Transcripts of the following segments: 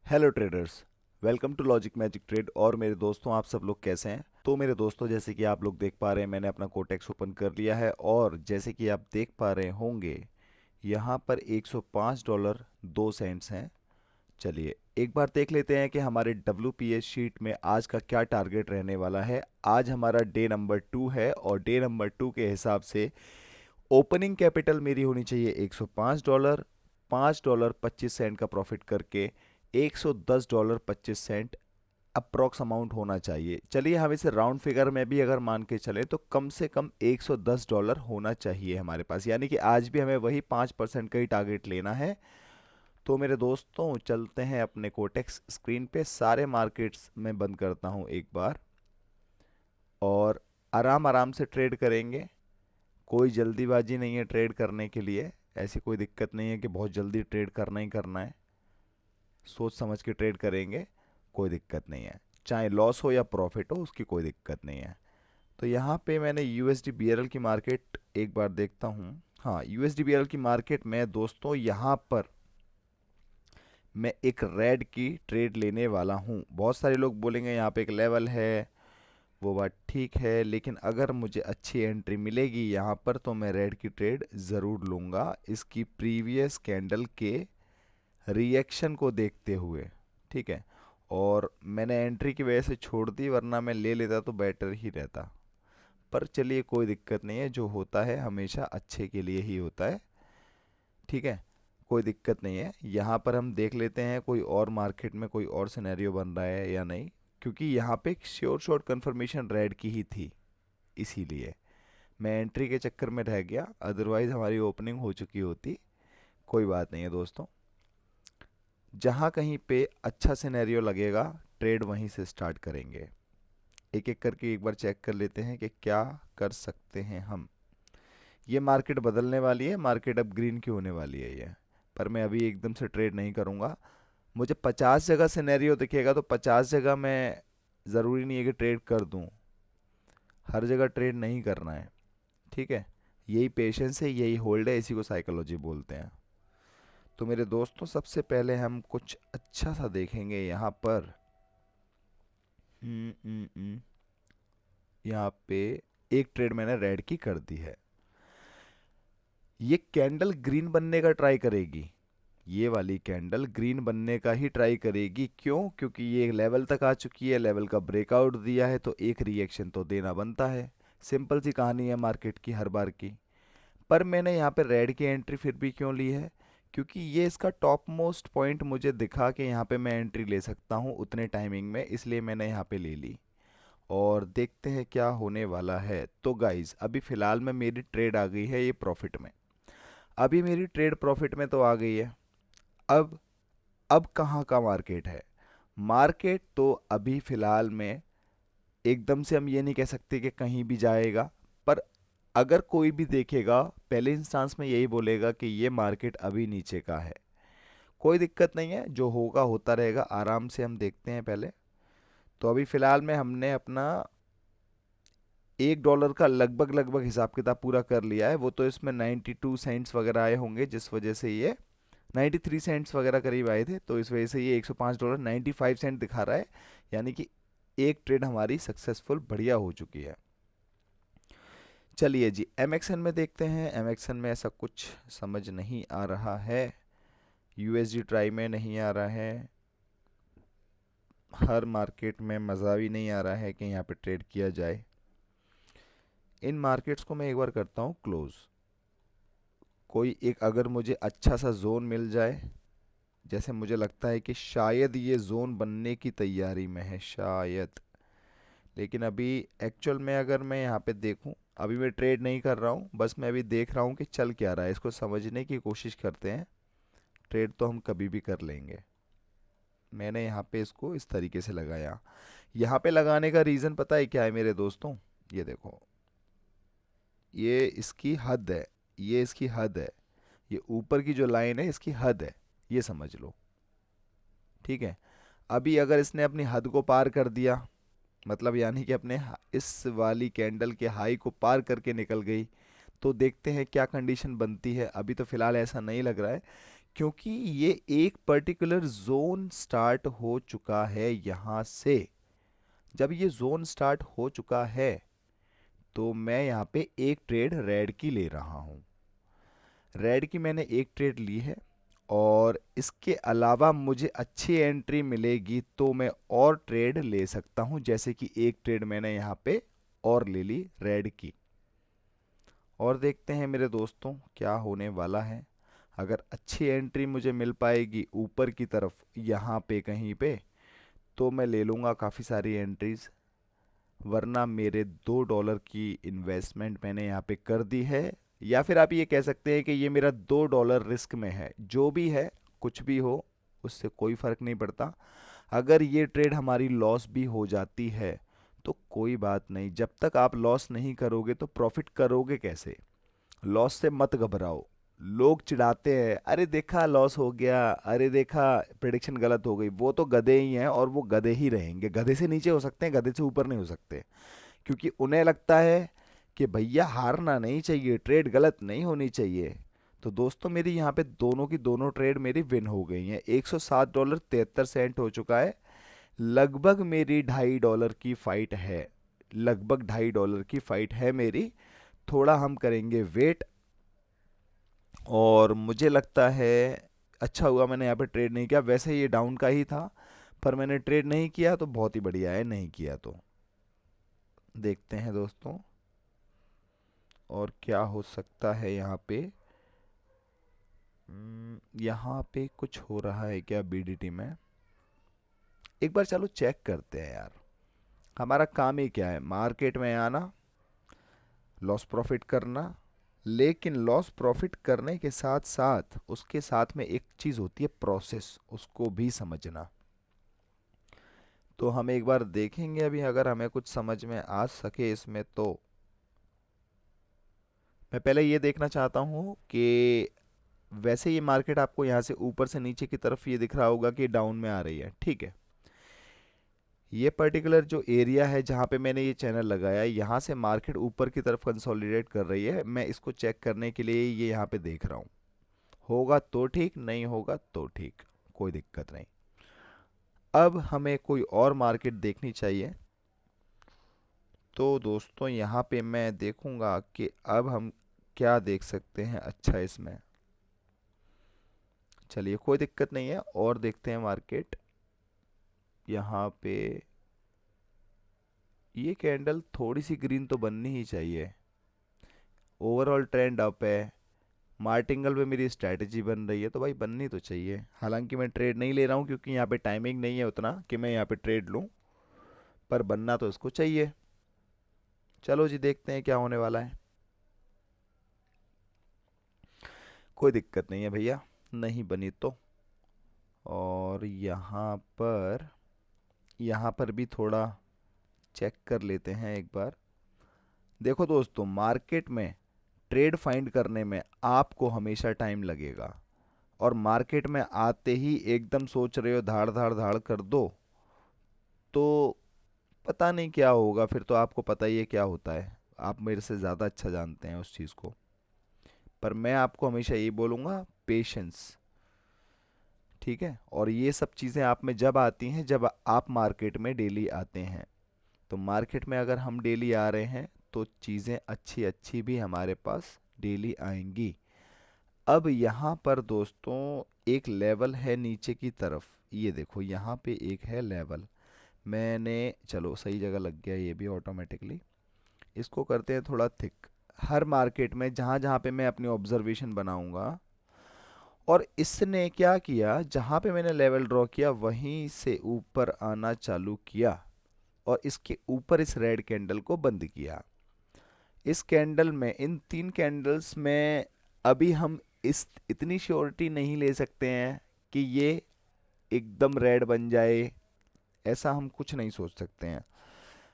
Hello traders. Welcome to logic magic trade. और मेरे दोस्तों, आप सब लोग कैसे हैं? तो मेरे दोस्तों, जैसे कि आप लोग देख पा रहे हैं, मैंने अपना कोटेक्स ओपन कर लिया है और जैसे कि आप देख पा रहे होंगे, यहाँ पर $105.02 हैं। चलिए एक बार देख लेते हैं कि हमारे WPS शीट में आज का क्या टारगेट रहने वाला है। आज हमारा डे नंबर 2 है और डे नंबर 2 के हिसाब से ओपनिंग कैपिटल मेरी होनी चाहिए $105, $5.25 का प्रॉफिट करके $110.25 अप्रॉक्स अमाउंट होना चाहिए। चलिए हम इसे राउंड फिगर में भी अगर मान के चलें तो कम से कम $110 होना चाहिए हमारे पास, यानी कि आज भी हमें वही 5% का ही टारगेट लेना है। तो मेरे दोस्तों, चलते हैं अपने कोटेक्स स्क्रीन पे। सारे मार्केट्स में बंद करता हूँ एक बार और आराम आराम से ट्रेड करेंगे। कोई जल्दीबाजी नहीं है ट्रेड करने के लिए। ऐसी कोई दिक्कत नहीं है कि बहुत जल्दी ट्रेड करना ही करना है। सोच समझ के ट्रेड करेंगे, कोई दिक्कत नहीं है। चाहे लॉस हो या प्रॉफिट हो, उसकी कोई दिक्कत नहीं है। तो यहाँ पे मैंने यूएसडी बीआरएल की मार्केट एक बार देखता हूँ। हाँ, यूएसडी बीआरएल की मार्केट में दोस्तों यहाँ पर मैं एक रेड की ट्रेड लेने वाला हूँ। बहुत सारे लोग बोलेंगे यहाँ पे एक लेवल है, वो बात ठीक है, लेकिन अगर मुझे अच्छी एंट्री मिलेगी यहाँ पर तो मैं रेड की ट्रेड ज़रूर लूँगा, इसकी प्रीवियस कैंडल के रिएक्शन को देखते हुए। ठीक है, और मैंने एंट्री की वजह से छोड़ दी, वरना मैं ले लेता तो बेटर ही रहता। पर चलिए कोई दिक्कत नहीं है, जो होता है हमेशा अच्छे के लिए ही होता है। ठीक है, कोई दिक्कत नहीं है। यहाँ पर हम देख लेते हैं कोई और मार्केट में कोई और सिनेरियो बन रहा है या नहीं, क्योंकि यहाँ पे एक श्योर शॉट कंफर्मेशन रेड की ही थी, इसीलिए मैं एंट्री के चक्कर में रह गया, अदरवाइज हमारी ओपनिंग हो चुकी होती। कोई बात नहीं है दोस्तों, जहाँ कहीं पे अच्छा सिनेरियो लगेगा ट्रेड वहीं से स्टार्ट करेंगे। एक एक करके एक बार चेक कर लेते हैं कि क्या कर सकते हैं हम। ये मार्केट बदलने वाली है, मार्केट अब ग्रीन की होने वाली है ये। पर मैं अभी एकदम से ट्रेड नहीं करूँगा। मुझे 50 जगह सिनेरियो दिखेगा तो 50 जगह मैं, ज़रूरी नहीं है कि ट्रेड कर दूँ, हर जगह ट्रेड नहीं करना है। ठीक है, यही पेशेंस है, यही होल्ड है, इसी को साइकोलॉजी बोलते हैं। तो मेरे दोस्तों, सबसे पहले हम कुछ अच्छा सा देखेंगे यहाँ पर। यहाँ पे एक ट्रेड मैंने रेड की कर दी है। ये कैंडल ग्रीन बनने का ट्राई करेगी, ये वाली कैंडल ग्रीन बनने का ही ट्राई करेगी। क्यों? क्योंकि ये लेवल तक आ चुकी है, लेवल का ब्रेकआउट दिया है तो एक रिएक्शन तो देना बनता है। सिंपल सी कहानी है मार्केट की हर बार की। पर मैंने यहाँ पे रेड की एंट्री फिर भी क्यों ली है? क्योंकि ये इसका टॉप मोस्ट पॉइंट मुझे दिखा कि यहाँ पे मैं एंट्री ले सकता हूँ उतने टाइमिंग में, इसलिए मैंने यहाँ पे ले ली। और देखते हैं क्या होने वाला है। तो गाइज, अभी फ़िलहाल में मेरी ट्रेड आ गई है ये प्रॉफिट में। अभी मेरी ट्रेड प्रॉफिट में तो आ गई है। अब अब कहाँ का मार्केट है? मार्केट तो अभी फ़िलहाल में एकदम से हम ये नहीं कह सकते कि कहीं भी जाएगा, पर अगर कोई भी देखेगा पहले इंस्टांस में यही बोलेगा कि ये मार्केट अभी नीचे का है। कोई दिक्कत नहीं है, जो होगा होता रहेगा, आराम से हम देखते हैं पहले। तो अभी फ़िलहाल में हमने अपना $1 का लगभग लगभग हिसाब किताब पूरा कर लिया है। वो तो इसमें 92 सेंट्स वगैरह आए होंगे, जिस वजह से ये 93 सेंट्स वगैरह करीब आए थे, तो इस वजह से ये $105.95 दिखा रहा है। यानी कि एक ट्रेड हमारी सक्सेसफुल बढ़िया हो चुकी है। चलिए जी, एमएक्सएन में देखते हैं। एमएक्सएन में ऐसा कुछ समझ नहीं आ रहा है, यूएसडी ट्राई में नहीं आ रहा है, हर मार्केट में मज़ा भी नहीं आ रहा है कि यहाँ पे ट्रेड किया जाए। इन मार्केट्स को मैं एक बार करता हूँ क्लोज़। कोई एक अगर मुझे अच्छा सा जोन मिल जाए, जैसे मुझे लगता है कि शायद ये जोन बनने की तैयारी में है, शायद। लेकिन अभी एक्चुअल में अगर मैं यहाँ पे देखूँ, अभी मैं ट्रेड नहीं कर रहा हूँ, बस मैं अभी देख रहा हूँ कि चल क्या रहा है, इसको समझने की कोशिश करते हैं। ट्रेड तो हम कभी भी कर लेंगे। मैंने यहाँ पे इसको इस तरीके से लगाया। यहाँ पे लगाने का रीज़न पता है क्या है मेरे दोस्तों? ये देखो, ये इसकी हद है, ये इसकी हद है, ये ऊपर की जो लाइन है इसकी हद है, ये समझ लो। ठीक है, अभी अगर इसने अपनी हद को पार कर दिया, मतलब यानी कि अपने इस वाली कैंडल के हाई को पार करके निकल गई, तो देखते हैं क्या कंडीशन बनती है। अभी तो फ़िलहाल ऐसा नहीं लग रहा है, क्योंकि ये एक पर्टिकुलर जोन स्टार्ट हो चुका है यहाँ से। जब ये जोन स्टार्ट हो चुका है तो मैं यहाँ पे एक ट्रेड रेड की ले रहा हूँ। रेड की मैंने एक ट्रेड ली है, और इसके अलावा मुझे अच्छी एंट्री मिलेगी तो मैं और ट्रेड ले सकता हूँ। जैसे कि एक ट्रेड मैंने यहाँ पे और ले ली रेड की, और देखते हैं मेरे दोस्तों क्या होने वाला है। अगर अच्छी एंट्री मुझे मिल पाएगी ऊपर की तरफ यहाँ पे कहीं पे, तो मैं ले लूँगा काफ़ी सारी एंट्रीज। वरना मेरे $2 की इन्वेस्टमेंट मैंने यहाँ पे कर दी है, या फिर आप ये कह सकते हैं कि ये मेरा $2 रिस्क में है। जो भी है, कुछ भी हो, उससे कोई फ़र्क नहीं पड़ता। अगर ये ट्रेड हमारी लॉस भी हो जाती है तो कोई बात नहीं। जब तक आप लॉस नहीं करोगे तो प्रॉफिट करोगे कैसे? लॉस से मत घबराओ। लोग चिढ़ाते हैं, अरे देखा लॉस हो गया, अरे देखा प्रेडिक्शन गलत हो गई। वो तो गधे ही हैं, और वो गधे ही रहेंगे। गधे से नीचे हो सकते हैं, गधे से ऊपर नहीं हो सकते। क्योंकि उन्हें लगता है कि भैया हारना नहीं चाहिए, ट्रेड गलत नहीं होनी चाहिए। तो दोस्तों मेरी यहाँ पे दोनों की दोनों ट्रेड मेरी विन हो गई हैं। $107.73 हो चुका है। लगभग मेरी $2.5 की फाइट है। लगभग $2.5 की फाइट है मेरी। थोड़ा हम करेंगे वेट, और मुझे लगता है अच्छा हुआ मैंने यहाँ पे ट्रेड नहीं किया। वैसे ये डाउन का ही था, पर मैंने ट्रेड नहीं किया तो बहुत ही बढ़िया है, नहीं किया तो। देखते हैं दोस्तों और क्या हो सकता है यहाँ पे। यहाँ पे कुछ हो रहा है क्या बीडीटी में? एक बार चलो चेक करते हैं यार। हमारा काम ही क्या है? मार्केट में आना, लॉस प्रॉफिट करना। लेकिन लॉस प्रॉफिट करने के साथ साथ उसके साथ में एक चीज़ होती है प्रोसेस, उसको भी समझना। तो हम एक बार देखेंगे अभी, अगर हमें कुछ समझ में आ सके इसमें तो। मैं पहले ये देखना चाहता हूँ कि वैसे ये मार्केट आपको यहाँ से ऊपर से नीचे की तरफ ये दिख रहा होगा कि डाउन में आ रही है, ठीक है। ये पर्टिकुलर जो एरिया है जहाँ पे मैंने ये चैनल लगाया है, यहाँ से मार्केट ऊपर की तरफ कंसोलिडेट कर रही है। मैं इसको चेक करने के लिए ये यहाँ पे देख रहा हूँ। होगा तो ठीक, नहीं होगा तो ठीक, कोई दिक्कत नहीं। अब हमें कोई और मार्केट देखनी चाहिए। तो दोस्तों यहाँ पे मैं देखूंगा कि अब हम क्या देख सकते हैं अच्छा इसमें। चलिए कोई दिक्कत नहीं है, और देखते हैं मार्केट। यहाँ पे ये कैंडल थोड़ी सी ग्रीन तो बननी ही चाहिए। ओवरऑल ट्रेंड अप है। मार्टिंगल पे मेरी स्ट्रैटेजी बन रही है, तो भाई बननी तो चाहिए। हालांकि मैं ट्रेड नहीं ले रहा हूँ क्योंकि यहाँ पे टाइमिंग नहीं है उतना कि मैं यहाँ पे ट्रेड लूँ, पर बनना तो इसको चाहिए। चलो जी देखते हैं क्या होने वाला है। कोई दिक्कत नहीं है भैया, नहीं बनी तो। और यहाँ पर भी थोड़ा चेक कर लेते हैं एक बार। देखो दोस्तों, मार्केट में ट्रेड फाइंड करने में आपको हमेशा टाइम लगेगा। और मार्केट में आते ही एकदम सोच रहे हो धाड़ धाड़ धाड़ कर दो, तो पता नहीं क्या होगा। फिर तो आपको पता ही है क्या होता है, आप मेरे से ज़्यादा अच्छा जानते हैं उस चीज़ को। पर मैं आपको हमेशा यही बोलूँगा, पेशेंस। ठीक है, और ये सब चीज़ें आप में जब आती हैं जब आप मार्केट में डेली आते हैं। तो मार्केट में अगर हम डेली आ रहे हैं तो चीज़ें अच्छी अच्छी भी हमारे पास डेली आएंगी। अब यहाँ पर दोस्तों एक लेवल है नीचे की तरफ, ये देखो यहाँ पे एक है लेवल। मैंने, चलो सही जगह लग गया ये भी ऑटोमेटिकली। इसको करते हैं थोड़ा थिक। हर मार्केट में जहाँ जहाँ पे मैं अपनी ऑब्जर्वेशन बनाऊंगा, और इसने क्या किया, जहाँ पे मैंने लेवल ड्रॉ किया वहीं से ऊपर आना चालू किया, और इसके ऊपर इस रेड कैंडल को बंद किया। इस कैंडल में, इन 3 कैंडल्स में अभी हम इस इतनी श्योरिटी नहीं ले सकते हैं कि ये एकदम रेड बन जाए। ऐसा हम कुछ नहीं सोच सकते हैं।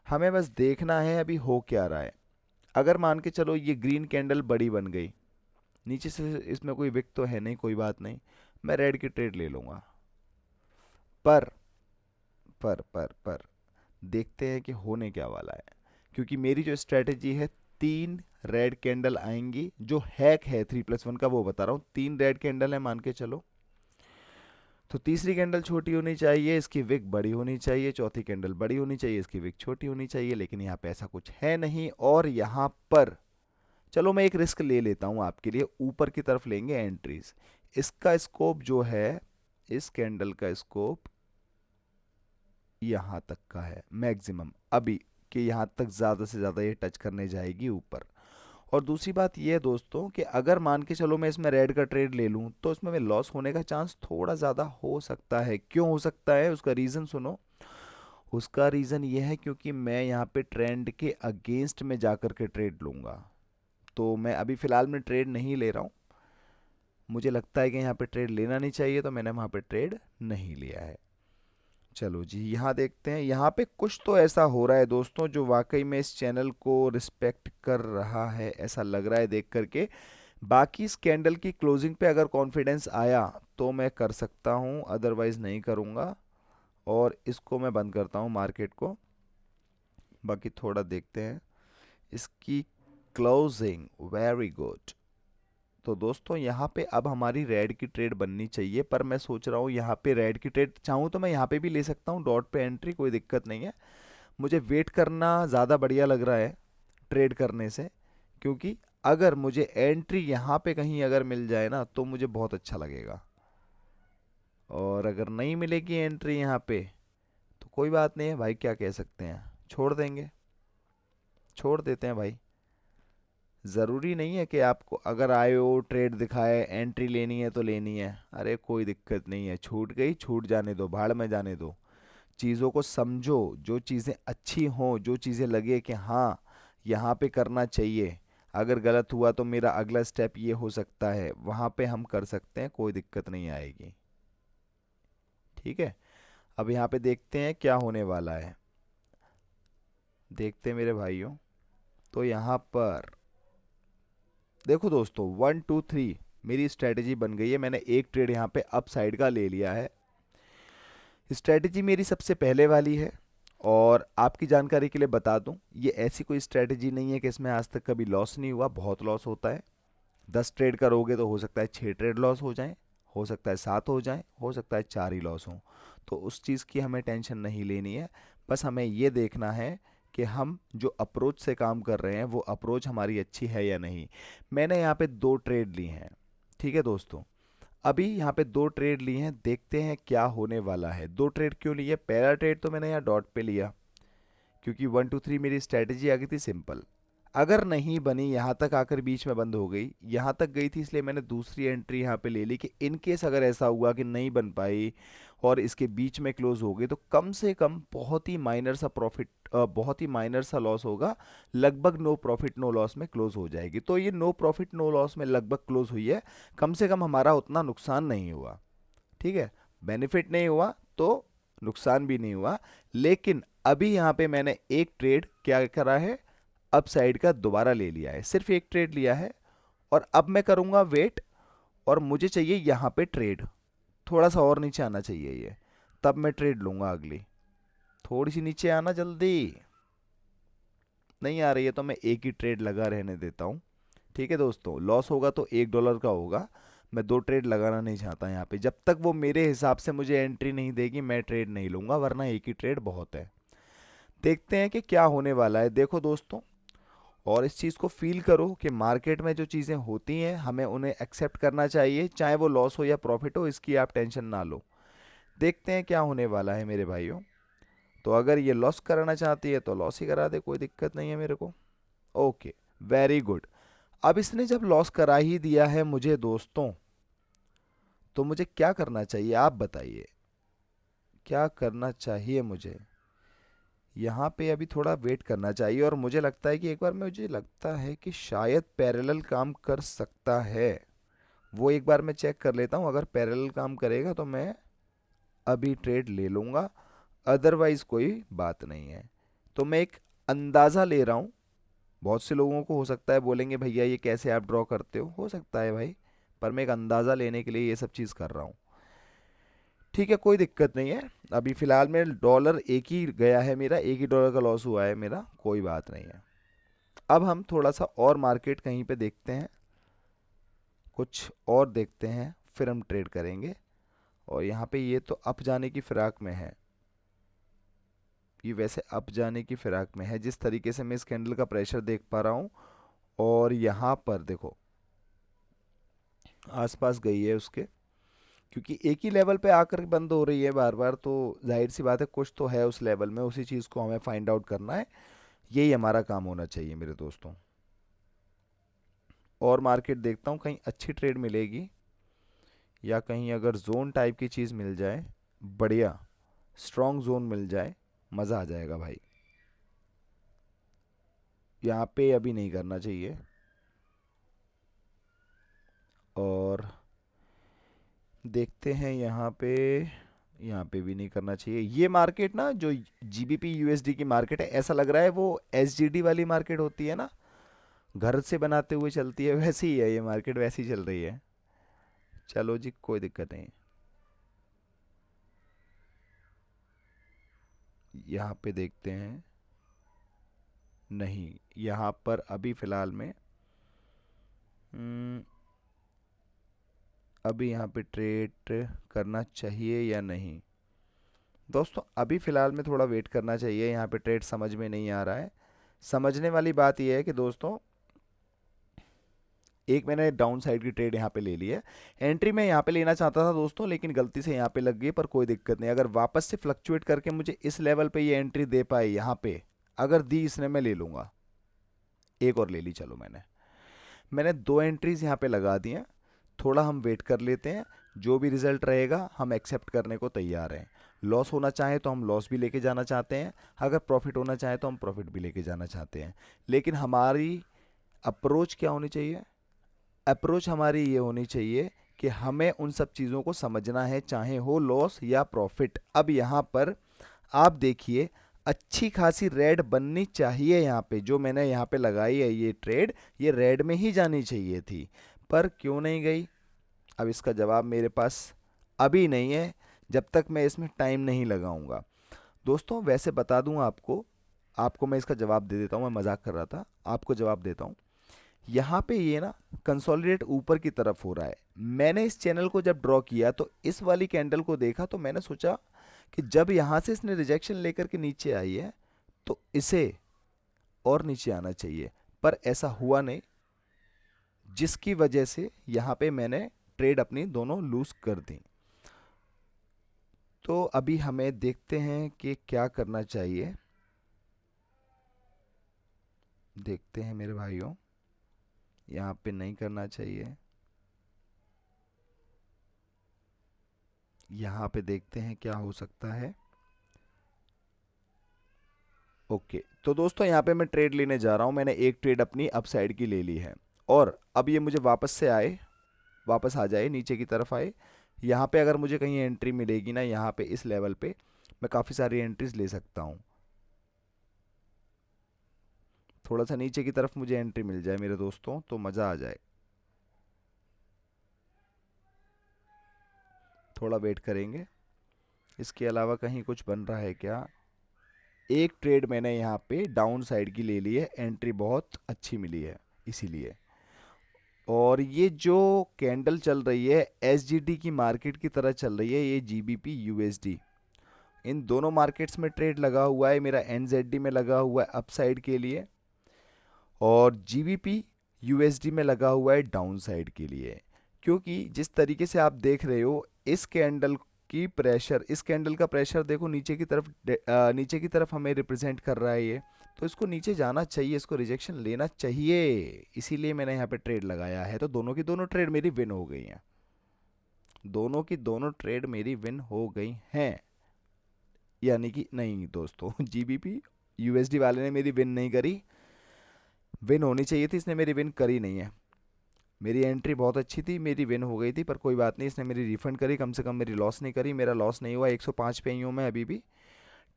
हमें बस देखना है अभी हो क्या रहा है। अगर मान के चलो ये ग्रीन कैंडल बड़ी बन गई, नीचे से इसमें कोई विक तो है नहीं, कोई बात नहीं, मैं रेड की ट्रेड ले लूँगा। पर पर देखते हैं कि होने क्या वाला है। क्योंकि मेरी जो स्ट्रेटजी है 3 रेड कैंडल आएंगी, जो हैक है 3+1 का वो बता रहा हूँ, 3 रेड कैंडल है मान के चलो। तो तीसरी कैंडल छोटी होनी चाहिए, इसकी विक बड़ी होनी चाहिए, चौथी कैंडल बड़ी होनी चाहिए, इसकी विक छोटी होनी चाहिए, लेकिन यहाँ पे ऐसा कुछ है नहीं। और यहाँ पर चलो मैं एक रिस्क ले लेता हूँ आपके लिए, ऊपर की तरफ लेंगे एंट्रीज। इसका स्कोप जो है, इस कैंडल का स्कोप यहाँ तक का है मैक्सिमम अभी, कि यहाँ तक ज़्यादा से ज़्यादा ये टच करने जाएगी ऊपर। और दूसरी बात ये है दोस्तों कि अगर मान के चलो मैं इसमें रेड का ट्रेड ले लूँ तो इसमें लॉस होने का चांस थोड़ा ज़्यादा हो सकता है। क्यों हो सकता है, उसका रीज़न सुनो। उसका रीज़न ये है क्योंकि मैं यहाँ पे ट्रेंड के अगेंस्ट में जाकर के ट्रेड लूँगा। तो मैं अभी फ़िलहाल में ट्रेड नहीं ले रहा हूँ, मुझे लगता है कि यहाँ पे ट्रेड लेना नहीं चाहिए, तो मैंने वहाँ पे ट्रेड नहीं लिया है। चलो जी, यहाँ देखते हैं, यहाँ पे कुछ तो ऐसा हो रहा है दोस्तों जो वाकई में इस चैनल को रिस्पेक्ट कर रहा है, ऐसा लग रहा है देख करके। बाकी इस कैंडल की क्लोजिंग पे अगर कॉन्फिडेंस आया तो मैं कर सकता हूँ, अदरवाइज नहीं करूँगा। और इसको मैं बंद करता हूँ मार्केट को। बाकी थोड़ा देखते हैं इसकी क्लोजिंग, वेरी गुड। तो दोस्तों यहाँ पे अब हमारी रेड की ट्रेड बननी चाहिए, पर मैं सोच रहा हूँ यहाँ पे रेड की ट्रेड चाहूँ तो मैं यहाँ पे भी ले सकता हूँ, डॉट पे एंट्री, कोई दिक्कत नहीं है। मुझे वेट करना ज़्यादा बढ़िया लग रहा है ट्रेड करने से, क्योंकि अगर मुझे एंट्री यहाँ पे कहीं अगर मिल जाए ना तो मुझे बहुत अच्छा लगेगा। और अगर नहीं मिलेगी एंट्री यहाँ पे तो कोई बात नहीं है भाई, क्या कह सकते हैं, छोड़ देंगे, छोड़ देते हैं भाई। ज़रूरी नहीं है कि आपको अगर आए हो ट्रेड दिखाए एंट्री लेनी है तो लेनी है, अरे कोई दिक्कत नहीं है, छूट गई छूट जाने दो, भाड़ में जाने दो। चीज़ों को समझो, जो चीज़ें अच्छी हों, जो चीज़ें लगे कि हाँ यहाँ पे करना चाहिए, अगर गलत हुआ तो मेरा अगला स्टेप ये हो सकता है, वहाँ पे हम कर सकते हैं, कोई दिक्कत नहीं आएगी। ठीक है, अब यहाँ पे देखते हैं क्या होने वाला है, देखते हैं मेरे भाइयों। तो यहाँ पर देखो दोस्तों, 1 2 3 मेरी स्ट्रेटजी बन गई है। मैंने एक ट्रेड यहाँ पे अप साइड का ले लिया है। स्ट्रेटजी मेरी सबसे पहले वाली है, और आपकी जानकारी के लिए बता दूं, ये ऐसी कोई स्ट्रेटजी नहीं है कि इसमें आज तक कभी लॉस नहीं हुआ। बहुत लॉस होता है। 10 ट्रेड करोगे तो हो सकता है 6 ट्रेड लॉस हो जाएं, हो सकता है 7 हो जाएं, हो सकता है 4 ही लॉस हों। तो उस चीज़ की हमें टेंशन नहीं लेनी है। बस हमें ये देखना है कि हम जो अप्रोच से काम कर रहे हैं वो अप्रोच हमारी अच्छी है या नहीं। मैंने यहाँ पे 2 ट्रेड ली हैं, ठीक है दोस्तों। अभी यहाँ पे 2 ट्रेड ली हैं, देखते हैं क्या होने वाला है। 2 ट्रेड क्यों लिए, पहला ट्रेड तो मैंने यहाँ डॉट पे लिया क्योंकि 1 2 3 मेरी स्ट्रेटजी आ गई थी सिंपल। अगर नहीं बनी, यहाँ तक आकर बीच में बंद हो गई, यहाँ तक गई थी इसलिए मैंने दूसरी एंट्री यहाँ पे ले ली कि इन केस अगर ऐसा हुआ कि नहीं बन पाई और इसके बीच में क्लोज हो गई तो कम से कम बहुत ही माइनर सा प्रॉफिट, बहुत ही माइनर सा लॉस होगा, लगभग नो प्रॉफिट नो लॉस में क्लोज हो जाएगी। तो ये नो प्रॉफिट नो लॉस में लगभग क्लोज हुई है, कम से कम हमारा उतना नुकसान नहीं हुआ। ठीक है, बेनिफिट नहीं हुआ तो नुकसान भी नहीं हुआ। लेकिन अभी यहाँ पे मैंने एक ट्रेड क्या करा है, अप साइड का दोबारा ले लिया है, सिर्फ एक ट्रेड लिया है। और अब मैं करूंगा वेट, और मुझे चाहिए यहाँ पे ट्रेड थोड़ा सा और नीचे आना चाहिए ये, तब मैं ट्रेड लूंगा अगली। थोड़ी सी नीचे आना, जल्दी नहीं आ रही है तो मैं एक ही ट्रेड लगा रहने देता हूँ। ठीक है दोस्तों, लॉस होगा तो $1 का होगा। मैं 2 ट्रेड लगाना नहीं चाहता यहाँ पे, जब तक वो मेरे हिसाब से मुझे एंट्री नहीं देगी मैं ट्रेड नहीं लूंगा, वरना एक ही ट्रेड बहुत है। देखते हैं कि क्या होने वाला है। देखो दोस्तों, और इस चीज़ को फील करो कि मार्केट में जो चीज़ें होती हैं हमें उन्हें एक्सेप्ट करना चाहिए, चाहे वो लॉस हो या प्रॉफिट हो, इसकी आप टेंशन ना लो। देखते हैं क्या होने वाला है मेरे भाइयों। तो अगर ये लॉस कराना चाहती है तो लॉस ही करा दे, कोई दिक्कत नहीं है मेरे को। Okay, very good. अब इसने जब लॉस करा ही दिया है मुझे दोस्तों, तो मुझे क्या करना चाहिए आप बताइए, क्या करना चाहिए मुझे। यहाँ पे अभी थोड़ा वेट करना चाहिए, और मुझे लगता है कि एक बार मुझे लगता है कि शायद पैरेलल काम कर सकता है। वो एक बार मैं चेक कर लेता हूँ, अगर पैरेलल काम करेगा तो मैं अभी ट्रेड ले लूँगा, अदरवाइज़ कोई बात नहीं है। तो मैं एक अंदाज़ा ले रहा हूँ। बहुत से लोगों को हो सकता है बोलेंगे भैया ये कैसे आप ड्रॉ करते हो सकता है भाई, पर मैं एक अंदाज़ा लेने के लिए ये सब चीज़ कर रहा हूँ। ठीक है, कोई दिक्कत नहीं है। अभी फ़िलहाल में डॉलर एक ही गया है मेरा, एक ही डॉलर का लॉस हुआ है मेरा, कोई बात नहीं है। अब हम थोड़ा सा और मार्केट कहीं पे देखते हैं, कुछ और देखते हैं, फिर हम ट्रेड करेंगे। और यहाँ पे ये तो अप जाने की फिराक में है, ये वैसे अप जाने की फिराक में है जिस तरीके से मैं इस कैंडल का प्रेशर देख पा रहा हूँ। और यहाँ पर देखो आसपास गई है उसके, क्योंकि एक ही लेवल पे आकर बंद हो रही है बार बार, तो जाहिर सी बात है कुछ तो है उस लेवल में, उसी चीज़ को हमें फाइंड आउट करना है। यही हमारा काम होना चाहिए मेरे दोस्तों। और मार्केट देखता हूँ कहीं अच्छी ट्रेड मिलेगी, या कहीं अगर जोन टाइप की चीज़ मिल जाए, बढ़िया स्ट्रॉन्ग जोन मिल जाए, मज़ा आ जाएगा भाई। यहाँ पे अभी नहीं करना चाहिए, और देखते हैं यहाँ पे भी नहीं करना चाहिए। ये मार्केट ना जो जीबीपी यूएसडी की मार्केट है, ऐसा लग रहा है वो एसजीडी वाली मार्केट होती है ना, घर से बनाते हुए चलती है, वैसी ही है ये मार्केट, वैसी ही चल रही है। चलो जी कोई दिक्कत नहीं। यहाँ पे देखते हैं, नहीं यहाँ पर अभी फ़िलहाल में हम्म, अभी यहाँ पे ट्रेड करना चाहिए या नहीं। दोस्तों अभी फ़िलहाल में थोड़ा वेट करना चाहिए, यहाँ पे ट्रेड समझ में नहीं आ रहा है। समझने वाली बात यह है कि दोस्तों एक मैंने डाउन साइड की ट्रेड यहाँ पे ले ली है, एंट्री मैं यहाँ पे लेना चाहता था दोस्तों, लेकिन गलती से यहाँ पे लग गई, पर कोई दिक्कत नहीं। अगर वापस से फ्लक्चुएट करके मुझे इस लेवल पे ये एंट्री दे पाए, यहाँ पे अगर दी इसने, मैं ले लूँगा। एक और ले ली, चलो मैंने दो एंट्रीज यहाँ पे लगा दी हैं। थोड़ा हम वेट कर लेते हैं, जो भी रिजल्ट रहेगा हम एक्सेप्ट करने को तैयार हैं। लॉस होना चाहे तो हम लॉस भी लेके जाना चाहते हैं, अगर प्रॉफिट होना चाहे तो हम प्रॉफिट भी लेके जाना चाहते हैं। लेकिन हमारी अप्रोच क्या होनी चाहिए? अप्रोच हमारी ये होनी चाहिए कि हमें उन सब चीज़ों को समझना है, चाहे हो लॉस या प्रॉफिट। अब यहाँ पर आप देखिए अच्छी खासी रेड बननी चाहिए, यहाँ पे जो मैंने यहाँ पे लगाई है ये ट्रेड, ये रेड में ही जानी चाहिए थी, पर क्यों नहीं गई? अब इसका जवाब मेरे पास अभी नहीं है, जब तक मैं इसमें टाइम नहीं लगाऊंगा। दोस्तों वैसे बता दूं आपको, आपको मैं इसका जवाब दे देता हूँ, मैं मजाक कर रहा था, आपको जवाब देता हूँ। यहाँ पे ये ना कंसोलिडेट ऊपर की तरफ हो रहा है। मैंने इस चैनल को जब ड्रॉ किया तो इस वाली कैंडल को देखा, तो मैंने सोचा कि जब यहाँ से इसने रिजेक्शन लेकर के नीचे आई है तो इसे और नीचे आना चाहिए, पर ऐसा हुआ नहीं, जिसकी वजह से यहाँ पे मैंने ट्रेड अपनी दोनों लूज कर दी। तो अभी हमें देखते हैं कि क्या करना चाहिए, देखते हैं मेरे भाइयों। यहाँ पे नहीं करना चाहिए, यहाँ पे देखते हैं क्या हो सकता है। ओके तो दोस्तों यहाँ पे मैं ट्रेड लेने जा रहा हूँ, मैंने एक ट्रेड अपनी अप साइड की ले ली है, और अब ये मुझे वापस से आए, वापस आ जाए, नीचे की तरफ आए। यहाँ पे अगर मुझे कहीं एंट्री मिलेगी ना, यहाँ पे इस लेवल पे मैं काफ़ी सारी एंट्रीज ले सकता हूँ। थोड़ा सा नीचे की तरफ मुझे एंट्री मिल जाए मेरे दोस्तों तो मज़ा आ जाए। थोड़ा वेट करेंगे, इसके अलावा कहीं कुछ बन रहा है क्या? एक ट्रेड मैंने यहाँ पे डाउन साइड की ले ली है, एंट्री बहुत अच्छी मिली है इसीलिए। और ये जो कैंडल चल रही है एसजीडी की मार्केट की तरह चल रही है, ये जीबीपी यूएसडी, इन दोनों मार्केट्स में ट्रेड लगा हुआ है मेरा, एनजेडी में लगा हुआ है अपसाइड के लिए, और जीबीपी यूएसडी में लगा हुआ है डाउन साइड के लिए। क्योंकि जिस तरीके से आप देख रहे हो इस कैंडल की प्रेशर, इस कैंडल का प्रेशर देखो नीचे की तरफ, नीचे की तरफ हमें रिप्रेजेंट कर रहा है ये, तो इसको नीचे जाना चाहिए, इसको रिजेक्शन लेना चाहिए, इसीलिए मैंने यहाँ पे ट्रेड लगाया है। तो दोनों की दोनों ट्रेड मेरी विन हो गई हैं, दोनों की दोनों ट्रेड मेरी विन हो गई हैं। यानी कि नहीं दोस्तों, जीबीपी यूएसडी वाले ने मेरी विन नहीं करी, विन होनी चाहिए थी, इसने मेरी विन करी नहीं है। मेरी एंट्री बहुत अच्छी थी, मेरी विन हो गई थी, पर कोई बात नहीं, इसने मेरी रिफंड करी, कम से कम मेरी लॉस नहीं करी। मेरा लॉस नहीं हुआ, 105 पे ही हूँ मैं अभी भी।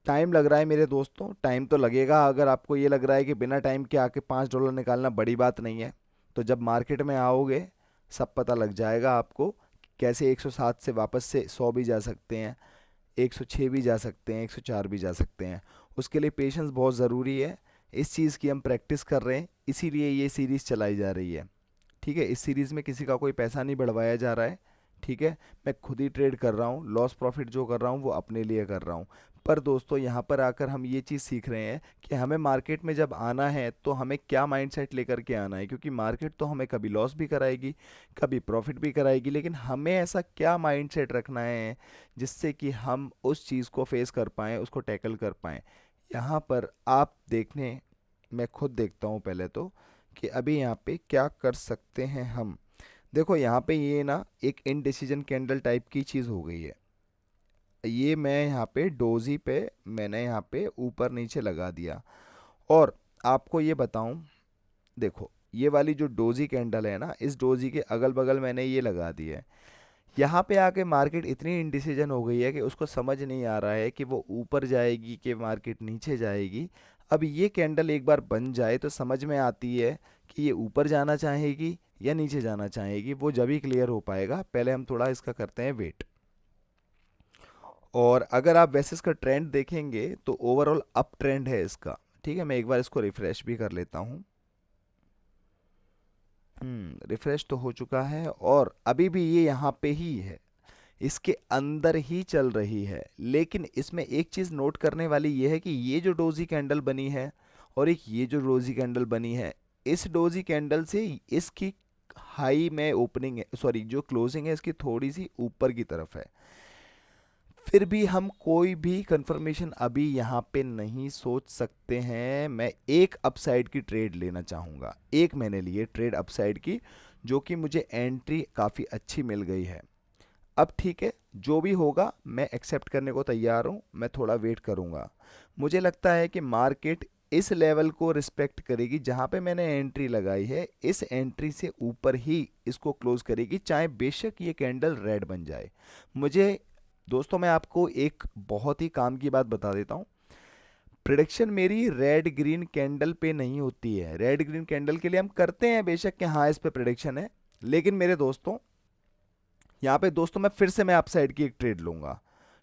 टाइम लग रहा है मेरे दोस्तों, टाइम तो लगेगा। अगर आपको ये लग रहा है कि बिना टाइम के आके $5 निकालना बड़ी बात नहीं है, तो जब मार्केट में आओगे सब पता लग जाएगा आपको, कैसे 107 से वापस से 100 भी जा सकते हैं, 106 भी जा सकते हैं, 104 भी जा सकते हैं। उसके लिए पेशेंस बहुत ज़रूरी है, इस चीज़ की हम प्रैक्टिस कर रहे हैं, इसीलिए ये सीरीज़ चलाई जा रही है। ठीक है, इस सीरीज़ में किसी का कोई पैसा नहीं बढ़वाया जा रहा है। ठीक है, मैं खुद ही ट्रेड कर रहा हूँ, लॉस प्रॉफिट जो कर रहा हूँ वो अपने लिए कर रहा हूँ। पर दोस्तों यहाँ पर आकर हम ये चीज़ सीख रहे हैं कि हमें मार्केट में जब आना है तो हमें क्या माइंडसेट लेकर के आना है, क्योंकि मार्केट तो हमें कभी लॉस भी कराएगी, कभी प्रॉफिट भी कराएगी, लेकिन हमें ऐसा क्या माइंडसेट रखना है जिससे कि हम उस चीज़ को फेस कर पाएँ, उसको टैकल कर पाएँ। यहाँ पर आप देखने, मैं खुद देखता हूँ पहले तो कि अभी यहाँ पे क्या कर सकते हैं हम। देखो यहाँ पे ये ना एक इनडिसीजन कैंडल टाइप की चीज़ हो गई है। ये मैं यहाँ पे डोजी पे मैंने यहाँ पे ऊपर नीचे लगा दिया। और आपको ये बताऊं, देखो ये वाली जो डोजी कैंडल है ना, इस डोजी के अगल बगल मैंने ये लगा दी है। यहाँ पे आके मार्केट इतनी इनडिसीजन हो गई है कि उसको समझ नहीं आ रहा है कि वो ऊपर जाएगी कि मार्केट नीचे जाएगी। अब ये कैंडल एक बार बन जाए तो समझ में आती है कि ये ऊपर जाना चाहेगी या नीचे जाना चाहेगी, वो जब ही क्लियर हो पाएगा। पहले हम थोड़ा इसका करते हैं वेट। और अगर आप वैसे इसका ट्रेंड देखेंगे तो ओवरऑल अप ट्रेंड है इसका। ठीक है, मैं एक बार इसको रिफ्रेश भी कर लेता हूँ। रिफ्रेश तो हो चुका है और अभी भी ये यहाँ पे ही है, इसके अंदर ही चल रही है। लेकिन इसमें एक चीज़ नोट करने वाली ये है कि ये जो डोजी कैंडल बनी है और एक ये जो डोजी कैंडल बनी है, इस डोजी कैंडल से इसकी हाई में ओपनिंग है, सॉरी जो क्लोजिंग है इसकी थोड़ी सी ऊपर की तरफ है। फिर भी हम कोई भी कंफर्मेशन अभी यहाँ पे नहीं सोच सकते हैं। मैं एक अपसाइड की ट्रेड लेना चाहूँगा, एक मैंने लिए ट्रेड अपसाइड की, जो कि मुझे एंट्री काफ़ी अच्छी मिल गई है। अब ठीक है, जो भी होगा मैं एक्सेप्ट करने को तैयार हूँ, मैं थोड़ा वेट करूँगा। मुझे लगता है कि मार्केट इस लेवल को रिस्पेक्ट करेगी जहाँ पे मैंने एंट्री लगाई है, इस एंट्री से ऊपर ही इसको क्लोज करेगी, चाहे बेशक ये कैंडल रेड बन जाए। मुझे दोस्तों, मैं आपको एक बहुत ही काम की बात बता देता हूँ। प्रिडिक्शन मेरी रेड ग्रीन कैंडल पे नहीं होती है। रेड ग्रीन कैंडल के लिए हम करते हैं बेशक कि हाँ इस पे प्रिडिक्शन है, लेकिन मेरे दोस्तों यहाँ पे दोस्तों मैं फिर से मैं अपसाइड की एक ट्रेड लूँगा।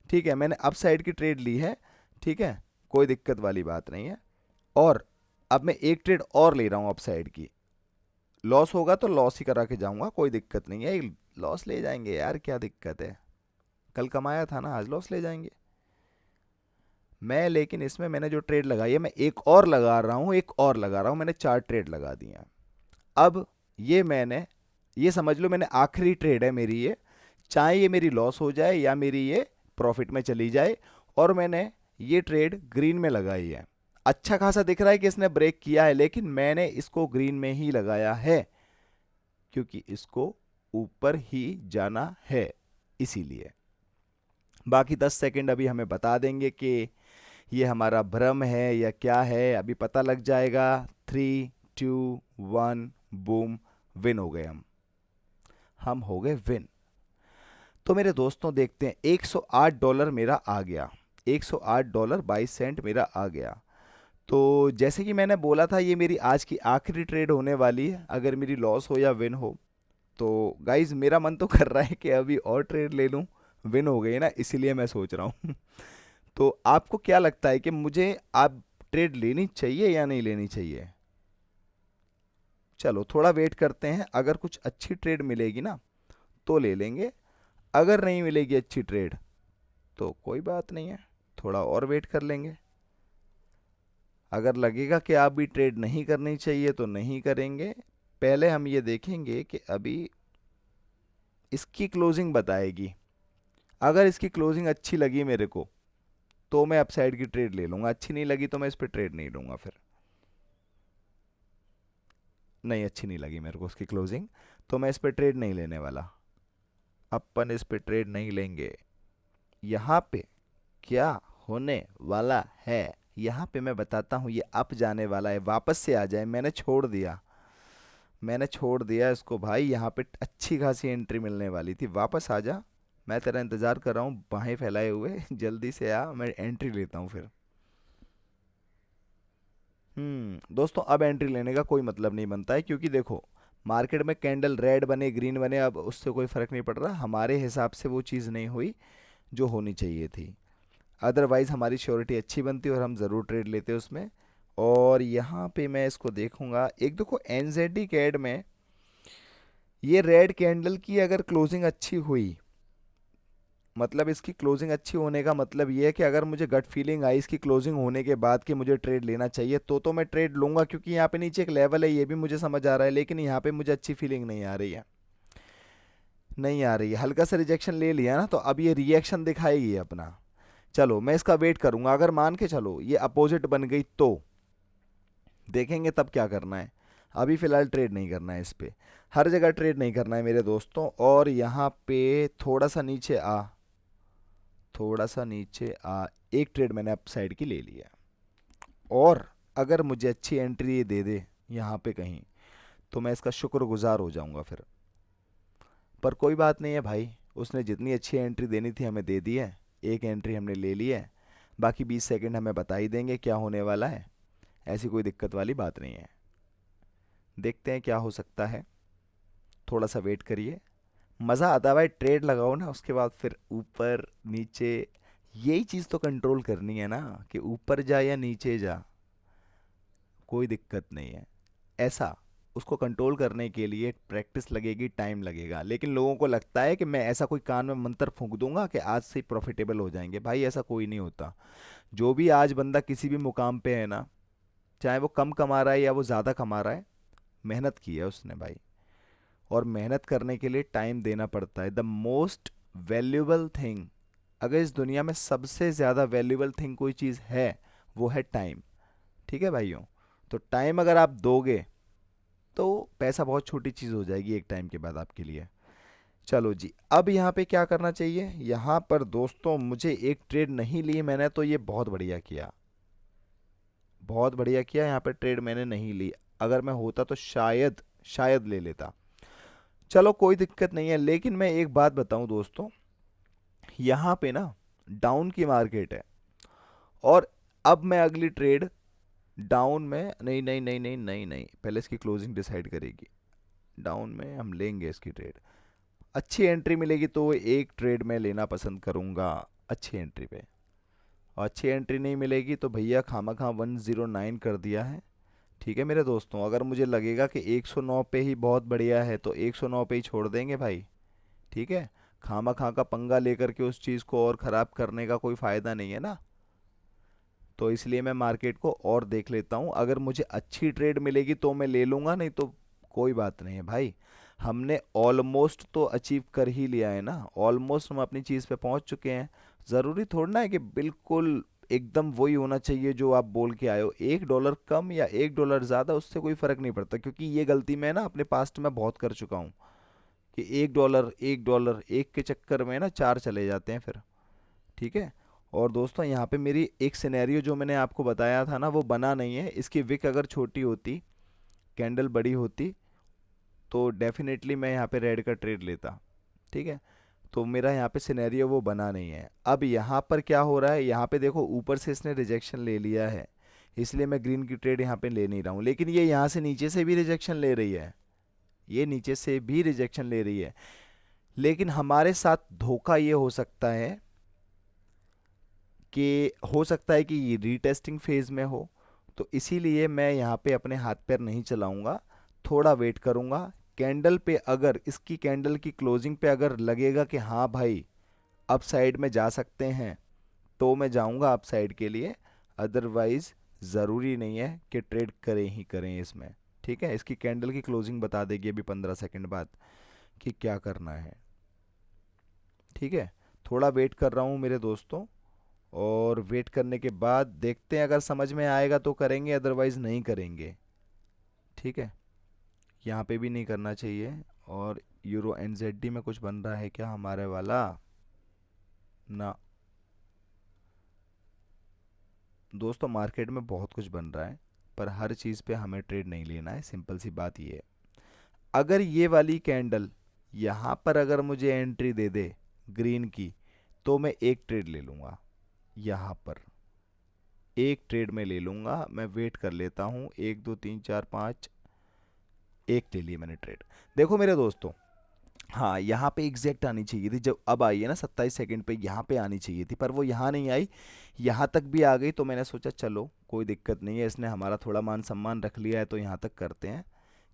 ठीक है, मैंने अपसाइड की ट्रेड ली है। ठीक है, कोई दिक्कत वाली बात नहीं है। और अब मैं एक ट्रेड और ले रहा हूँ अपसाइड की। लॉस होगा तो लॉस ही करा के जाऊँगा, कोई दिक्कत नहीं है। लॉस ले जाएंगे यार, क्या दिक्कत है, कल कमाया था ना, आज लॉस ले जाएंगे। मैं लेकिन इसमें मैंने जो ट्रेड लगाई है, मैं एक और लगा रहा हूँ, एक और लगा रहा हूँ, मैंने 4 ट्रेड लगा दी हैं। अब ये मैंने, ये समझ लो मैंने आखिरी ट्रेड है मेरी ये, चाहे ये मेरी लॉस हो जाए या मेरी ये प्रॉफिट में चली जाए। और मैंने ये ट्रेड ग्रीन में लगाई है। अच्छा खासा दिख रहा है कि इसने ब्रेक किया है, लेकिन मैंने इसको ग्रीन में ही लगाया है क्योंकि इसको ऊपर ही जाना है, इसीलिए। बाकी 10 सेकंड अभी हमें बता देंगे कि ये हमारा भ्रम है या क्या है, अभी पता लग जाएगा। 3 2 1 बूम, विन हो गए हम हो गए विन। तो मेरे दोस्तों देखते हैं, $108 मेरा आ गया, $108.22 मेरा आ गया। तो जैसे कि मैंने बोला था, ये मेरी आज की आखिरी ट्रेड होने वाली है, अगर मेरी लॉस हो या विन हो। तो गाइज मेरा मन तो कर रहा है कि अभी और ट्रेड ले लूं, विन हो गई ना, इसीलिए मैं सोच रहा हूँ। तो आपको क्या लगता है कि मुझे आप ट्रेड लेनी चाहिए या नहीं लेनी चाहिए? चलो थोड़ा वेट करते हैं, अगर कुछ अच्छी ट्रेड मिलेगी ना तो ले लेंगे, अगर नहीं मिलेगी अच्छी ट्रेड तो कोई बात नहीं है, थोड़ा और वेट कर लेंगे। अगर लगेगा कि आप भी ट्रेड नहीं करनी चाहिए तो नहीं करेंगे। पहले हम ये देखेंगे कि अभी इसकी क्लोजिंग बताएगी। अगर इसकी क्लोजिंग अच्छी लगी मेरे को तो मैं अपसाइड की ट्रेड ले लूँगा, अच्छी नहीं लगी तो मैं इस पर ट्रेड नहीं लूँगा। फिर नहीं, अच्छी नहीं लगी मेरे को उसकी क्लोजिंग, तो मैं इस पर ट्रेड नहीं लेने वाला, अपन इस पर ट्रेड नहीं लेंगे। यहाँ पे क्या होने वाला है, यहाँ पे मैं बताता हूँ। ये अप जाने वाला है, वापस से आ जाए, मैंने छोड़ दिया इसको भाई। यहाँ पे अच्छी खासी एंट्री मिलने वाली थी, वापस आ जा, मैं तेरा इंतज़ार कर रहा हूँ बाहें फैलाए हुए। जल्दी से आ, मैं एंट्री लेता हूँ फिर। दोस्तों अब एंट्री लेने का कोई मतलब नहीं बनता है, क्योंकि देखो मार्केट में कैंडल रेड बने ग्रीन बने, अब उससे कोई फ़र्क नहीं पड़ रहा, हमारे हिसाब से वो चीज़ नहीं हुई जो होनी चाहिए थी। अदरवाइज़ हमारी श्योरिटी अच्छी बनती और हम ज़रूर ट्रेड लेते उसमें। और यहाँ पे मैं इसको देखूंगा। एक देखो एनजेडी कैड में ये रेड कैंडल की अगर क्लोजिंग अच्छी हुई, मतलब इसकी क्लोजिंग अच्छी होने का मतलब ये है कि अगर मुझे गट फीलिंग आई इसकी क्लोजिंग होने के बाद कि मुझे ट्रेड लेना चाहिए तो मैं ट्रेड लूंगा, क्योंकि यहाँ पे नीचे एक लेवल है ये भी मुझे समझ आ रहा है, लेकिन यहाँ पे मुझे अच्छी फीलिंग नहीं आ रही है, नहीं आ रही है। हल्का सा रिजेक्शन ले लिया ना, तो अब ये रिएक्शन दिखाएगी अपना। चलो मैं इसका वेट करूंगा, अगर मान के चलो ये अपोजिट बन गई तो देखेंगे तब क्या करना है। अभी फ़िलहाल ट्रेड नहीं करना है इस पे, हर जगह ट्रेड नहीं करना है मेरे दोस्तों। और यहाँ पे थोड़ा सा नीचे आ, थोड़ा सा नीचे आ, एक ट्रेड मैंने अप साइड की ले लिया, और अगर मुझे अच्छी एंट्री ये दे दे यहाँ पे कहीं तो मैं इसका शुक्रगुजार हो जाऊँगा फिर। पर कोई बात नहीं है भाई, उसने जितनी अच्छी एंट्री देनी थी हमें दे दी है, एक एंट्री हमने ले ली है, बाकी 20 सेकंड हमें बता ही देंगे क्या होने वाला है, ऐसी कोई दिक्कत वाली बात नहीं है। देखते हैं क्या हो सकता है, थोड़ा सा वेट करिए। मज़ा आता है भाई, ट्रेड लगाओ ना उसके बाद फिर ऊपर नीचे, यही चीज़ तो कंट्रोल करनी है ना, कि ऊपर जा या नीचे जा, कोई दिक्कत नहीं है। ऐसा उसको कंट्रोल करने के लिए प्रैक्टिस लगेगी, टाइम लगेगा। लेकिन लोगों को लगता है कि मैं ऐसा कोई कान में मंत्र फूंक दूंगा कि आज से प्रॉफिटेबल हो जाएंगे, भाई ऐसा कोई नहीं होता। जो भी आज बंदा किसी भी मुकाम पे है ना, चाहे वो कम कमा रहा है या वो ज़्यादा कमा रहा है, मेहनत की है उसने भाई। और मेहनत करने के लिए टाइम देना पड़ता है। द मोस्ट वैल्यूबल थिंग, अगर इस दुनिया में सबसे ज़्यादा वैल्यूबल थिंग कोई चीज़ है वो है टाइम। ठीक है भाइयों, तो टाइम अगर आप दोगे तो पैसा बहुत छोटी चीज़ हो जाएगी एक टाइम के बाद आपके लिए। चलो जी, अब यहाँ पे क्या करना चाहिए, यहाँ पर दोस्तों मुझे एक ट्रेड नहीं ली मैंने, तो ये बहुत बढ़िया किया, बहुत बढ़िया किया। यहाँ पे ट्रेड मैंने नहीं ली, अगर मैं होता तो शायद शायद ले लेता। चलो कोई दिक्कत नहीं है। लेकिन मैं एक बात बताऊं दोस्तों, यहाँ पे ना डाउन की मार्केट है, और अब मैं अगली ट्रेड डाउन में नहीं नहीं नहीं नहीं नहीं नहीं, पहले इसकी क्लोजिंग डिसाइड करेगी। डाउन में हम लेंगे इसकी ट्रेड, अच्छी एंट्री मिलेगी तो एक ट्रेड में लेना पसंद करूंगा अच्छी एंट्री पे। और अच्छी एंट्री नहीं मिलेगी तो भैया खामा खा 109 कर दिया है। ठीक है मेरे दोस्तों, अगर मुझे लगेगा कि 109 पे ही बहुत बढ़िया है तो 109 पे ही छोड़ देंगे भाई। ठीक है, खामा खा का पंगा लेकर के उस चीज़ को और ख़राब करने का कोई फ़ायदा नहीं है ना। तो इसलिए मैं मार्केट को और देख लेता हूँ, अगर मुझे अच्छी ट्रेड मिलेगी तो मैं ले लूँगा, नहीं तो कोई बात नहीं है भाई। हमने ऑलमोस्ट तो अचीव कर ही लिया है ना, ऑलमोस्ट हम अपनी चीज़ पे पहुँच चुके हैं। ज़रूरी थोड़ा ना है कि बिल्कुल एकदम वही होना चाहिए जो आप बोल के आए हो। $1 कम या $1 ज़्यादा उससे कोई फ़र्क नहीं पड़ता, क्योंकि ये गलती मैं ना अपने पास्ट में बहुत कर चुका हूँ कि $1 $1 एक के चक्कर में ना चार चले जाते हैं फिर। ठीक है, और दोस्तों यहाँ पे मेरी एक सिनेरियो जो मैंने आपको बताया था ना वो बना नहीं है। इसकी विक अगर छोटी होती, कैंडल बड़ी होती, तो डेफिनेटली मैं यहाँ पे रेड का ट्रेड लेता। ठीक है, तो मेरा यहाँ पे सिनेरियो वो बना नहीं है। अब यहाँ पर क्या हो रहा है, यहाँ पे देखो ऊपर से इसने रिजेक्शन ले लिया है, इसलिए मैं ग्रीन की ट्रेड यहाँ पे ले नहीं रहा हूँ। लेकिन ये यहाँ से नीचे से भी रिजेक्शन ले रही है, ये नीचे से भी रिजेक्शन ले रही है। लेकिन हमारे साथ धोखा ये हो सकता है कि हो सकता है कि ये रीटेस्टिंग फेज में हो, तो इसीलिए मैं यहाँ पे अपने हाथ पैर नहीं चलाऊंगा, थोड़ा वेट करूंगा। कैंडल पे अगर इसकी कैंडल की क्लोजिंग पे अगर लगेगा कि हाँ भाई अप साइड में जा सकते हैं तो मैं जाऊंगा अप साइड के लिए, अदरवाइज ज़रूरी नहीं है कि ट्रेड करें ही करें इसमें। ठीक है, इसकी कैंडल की क्लोजिंग बता देगी अभी 15 सेकंड बाद कि क्या करना है। ठीक है, थोड़ा वेट कर रहा हूँ मेरे दोस्तों, और वेट करने के बाद देखते हैं, अगर समझ में आएगा तो करेंगे, अदरवाइज नहीं करेंगे। ठीक है, यहाँ पे भी नहीं करना चाहिए। और यूरो एनजेडी में कुछ बन रहा है क्या हमारे वाला, ना दोस्तों मार्केट में बहुत कुछ बन रहा है, पर हर चीज़ पे हमें ट्रेड नहीं लेना है, सिंपल सी बात ये है। अगर ये वाली कैंडल यहाँ पर अगर मुझे एंट्री दे दे ग्रीन की, तो मैं एक ट्रेड ले लूँगा, यहाँ पर एक ट्रेड में ले लूँगा। मैं वेट कर लेता हूँ, 1 2 3 4 5, एक ले ली मैंने ट्रेड। देखो मेरे दोस्तों, हाँ यहाँ पे एग्जैक्ट आनी चाहिए थी, जब अब आई है ना 27 सेकंड पे, यहाँ पे आनी चाहिए थी, पर वो यहाँ नहीं आई, यहाँ तक भी आ गई। तो मैंने सोचा चलो कोई दिक्कत नहीं है, इसने हमारा थोड़ा मान सम्मान रख लिया है तो यहाँ तक करते हैं,